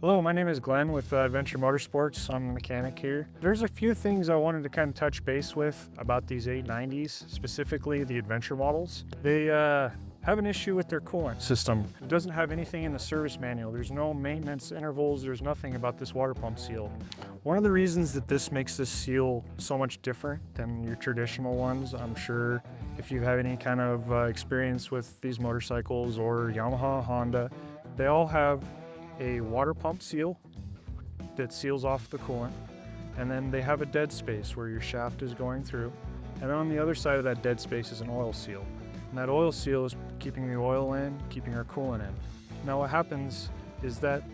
Hello, my name is Glenn with Adventure Motorsports. I'm a mechanic here. There's a few things I wanted to kind of touch base with about these 890s, specifically the Adventure models. They have an issue with their coolant system. It doesn't have anything in the service manual. There's no maintenance intervals. There's nothing about this water pump seal. One of the reasons that this makes this seal so much different than your traditional ones, I'm sure if you have any kind of experience with these motorcycles or Yamaha, Honda, they all have a water pump seal that seals off the coolant, and then they have a dead space where your shaft is going through, and then on the other side of that dead space is an oil seal, and that oil seal is keeping the oil in, keeping our coolant in. Now what happens is that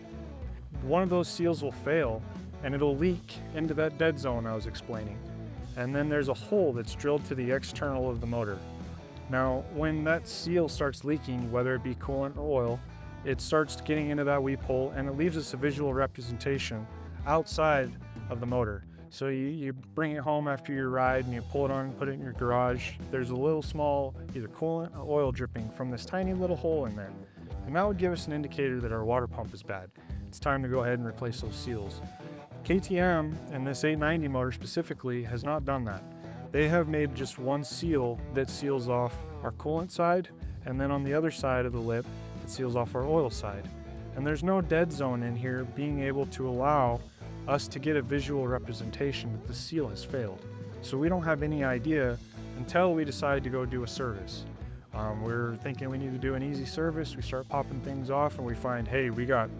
one of those seals will fail and it'll leak into that dead zone I was explaining, and then there's a hole that's drilled to the external of the motor. Now when that seal starts leaking, whether it be coolant or oil, it starts getting into that weep hole and it leaves us a visual representation outside of the motor. So you bring it home after your ride and you pull it on and put it in your garage. There's a little small either coolant or oil dripping from this tiny little hole in there. And that would give us an indicator that our water pump is bad. It's time to go ahead and replace those seals. KTM and this 890 motor specifically has not done that. They have made just one seal that seals off our coolant side, and then on the other side of the lip it seals off our oil side. And there's no dead zone in here being able to allow us to get a visual representation that the seal has failed. So we don't have any idea until we decide to go do a service. We're thinking we need to do an easy service. We start popping things off and we find, hey, we got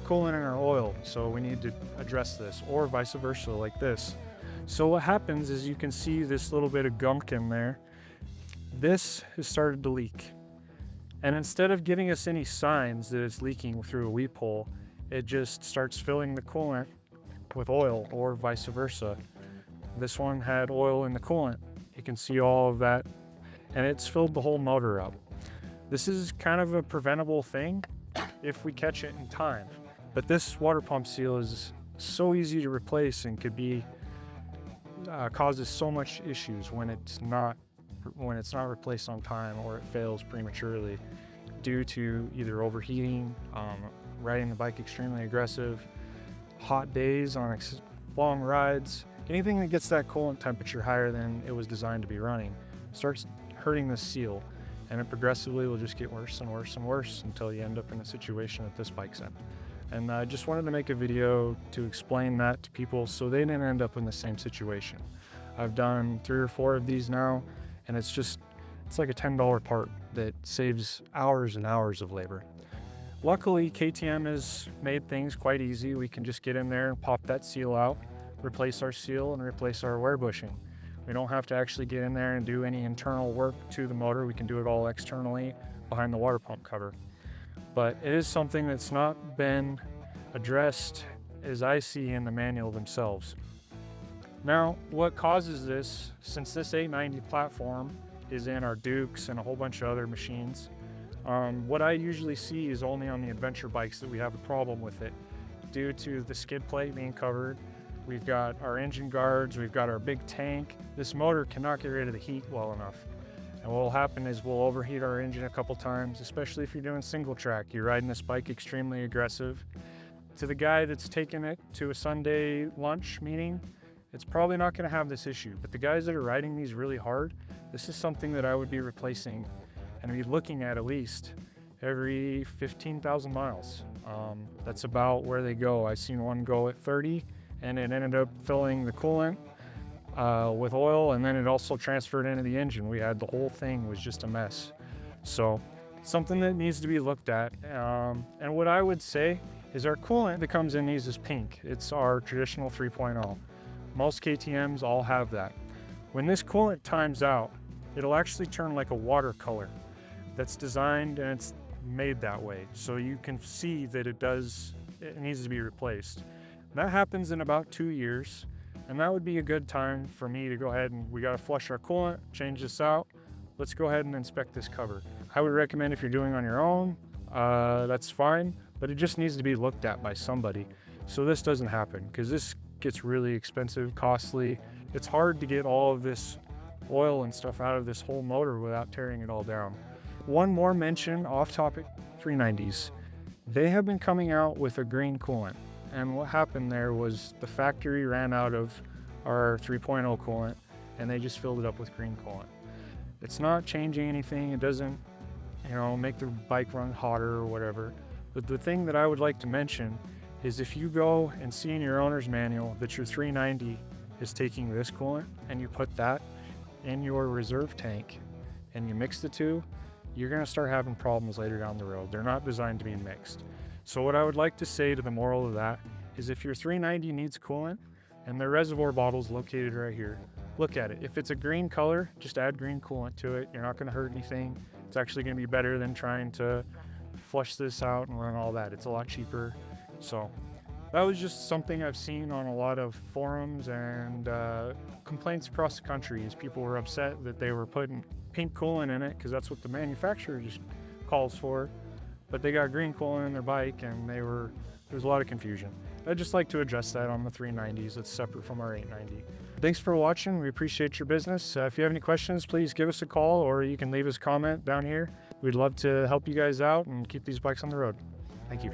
coolant in our oil, so we need to address this, or vice versa like this. So what happens is you can see this little bit of gunk in there. This has started to leak. And instead of giving us any signs that it's leaking through a weep hole, it just starts filling the coolant with oil, or vice versa. This one had oil in the coolant. You can see all of that, and it's filled the whole motor up. This is kind of a preventable thing if we catch it in time. But this water pump seal is so easy to replace and could be causes so much issues when it's not replaced on time, or it fails prematurely due to either overheating, riding the bike extremely aggressive, hot days on long rides. Anything that gets that coolant temperature higher than it was designed to be running starts hurting the seal, and it progressively will just get worse and worse and worse until you end up in the situation that this bike's in. And I just wanted to make a video to explain that to people so they didn't end up in the same situation. I've done 3 or 4 of these now, and it's like a $10 part that saves hours and hours of labor. Luckily, KTM has made things quite easy. We can just get in there and pop that seal out, replace our seal, and replace our wear bushing. We don't have to actually get in there and do any internal work to the motor. We can do it all externally behind the water pump cover. But it is something that's not been addressed as I see in the manual themselves. Now, what causes this, since this 890 platform is in our Dukes and a whole bunch of other machines, what I usually see is only on the adventure bikes that we have a problem with it due to the skid plate being covered. We've got our engine guards, we've got our big tank. This motor cannot get rid of the heat well enough. And what will happen is we'll overheat our engine a couple times, especially if you're doing single track. You're riding this bike extremely aggressive. To the guy that's taking it to a Sunday lunch meeting, it's probably not going to have this issue. But the guys that are riding these really hard, this is something that I would be replacing and be looking at least every 15,000 miles. That's about where they go. I've seen one go at 30, and it ended up filling the coolant with oil, and then it also transferred into the engine. The whole thing was just a mess. So something that needs to be looked at. And what I would say is our coolant that comes in these is pink. It's our traditional 3.0. Most KTMs all have that. When this coolant times out, it'll actually turn like a watercolor. That's designed and it's made that way. So you can see that it needs to be replaced. That happens in about 2 years. And that would be a good time for me to go ahead and we got to flush our coolant, change this out. Let's go ahead and inspect this cover. I would recommend if you're doing on your own, that's fine, but it just needs to be looked at by somebody. So this doesn't happen, because this gets really expensive, costly. It's hard to get all of this oil and stuff out of this whole motor without tearing it all down. One more mention off topic, 390s. They have been coming out with a green coolant. And what happened there was the factory ran out of our 3.0 coolant and they just filled it up with green coolant. It's not changing anything. It doesn't, make the bike run hotter or whatever. But the thing that I would like to mention is if you go and see in your owner's manual that your 390 is taking this coolant and you put that in your reserve tank and you mix the two, you're gonna start having problems later down the road. They're not designed to be mixed. So what I would like to say to the moral of that is if your 390 needs coolant and the reservoir bottle's located right here, look at it. If it's a green color, just add green coolant to it. You're not gonna hurt anything. It's actually gonna be better than trying to flush this out and run all that. It's a lot cheaper. So that was just something I've seen on a lot of forums and complaints across the country is people were upset that they were putting pink coolant in it because that's what the manufacturer just calls for. But they got green coolant in their bike and there was a lot of confusion. I'd just like to address that on the 390s. It's separate from our 890. Thanks for watching. We appreciate your business. If you have any questions, please give us a call or you can leave us a comment down here. We'd love to help you guys out and keep these bikes on the road. Thank you.